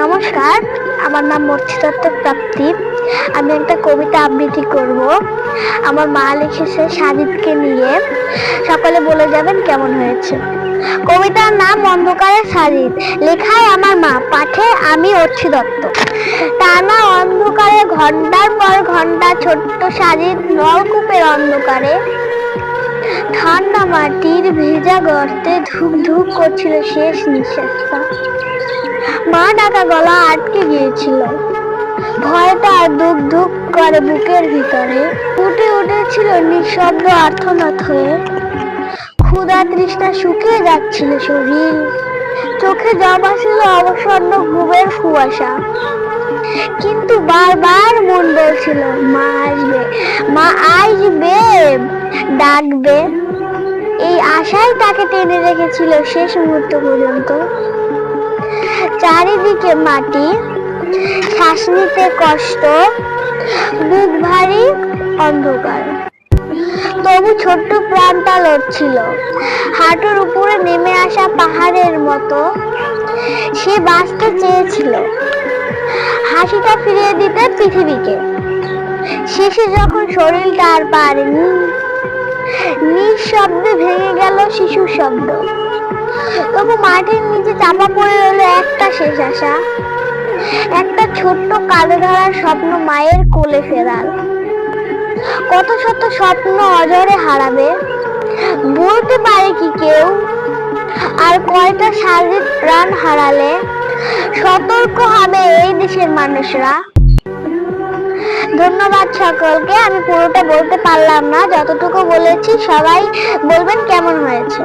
নমস্কার, আমার নাম মর্ষিদত্ত প্রাপ্তি। আমি একটা কবিতা আবৃত্তি করব। আমার মা লিখেছে সাজিদকে নিয়ে। সকলে বলে যাবেন কেমন হয়েছে। কবিতার নাম অন্ধকারে সাজিদ, লেখায় আমার মা, পাঠে আমি অর্চিদত্ত। টানা অন্ধকারে ঘন্টার পর ঘন্টা ছোট্ট সাজিদ নলকূপের অন্ধকারে ঠান্ডা মাটির ভেজা গর্তে ধুক ধুক করছিল শেষ নিঃশ্বাসটা। মা ডাকা গলা আটকে গিয়েছিল, ভয়টা ধুক ধুক করে বুকের ভিতরে ফুটে উঠেছিল নিঃশব্দ আর্তনাদ হয়ে। ক্ষুধা তৃষ্ণা শুকিয়ে যাচ্ছিল শরীর, চোখে জমা ছিল অবসন্ন ঘুমের কুয়াশা। কিন্তু বারবার মন বলছিল মা আসবে, মা আসবে, ডাকবে। এই আশাই তাকে টেনে রেখেছিল শেষ মুহূর্ত পর্যন্ত। চারিদিকে মাটি, শ্বাস নিতে কষ্ট, বুক ভারী অন্ধকার। তবু ছোট্ট প্রাণটা লড়ছিল, হাঁটুর উপরে নেমে আসা পাহাড়ের মতো। সে বাঁচতে চেয়েছিল, হাসিটা ফিরিয়ে দিতে পৃথিবীকে। শেষে যখন শরীরটা আর পারেনি, নিঃশব্দে ভেঙে গেল শিশুর শব্দ। তবু মাটির নিচে চাপা পড়ে রইল একটা শেষ আশা, একটা ছোট্ট কালো ধরার স্বপ্ন মায়ের কোলে ফেরার। কত শত স্বপ্ন অজরে হারাবে, বলতে পারে কি কেউ? আর কয়টা সাজিদ প্রাণ হারালে সতর্ক হবে এই দেশের মানুষরা। ধন্যবাদ সকলকে। আমি পুরোটা বলতে পারলাম না, যতটুকু বলেছি সবাই বলবেন কেমন হয়েছে।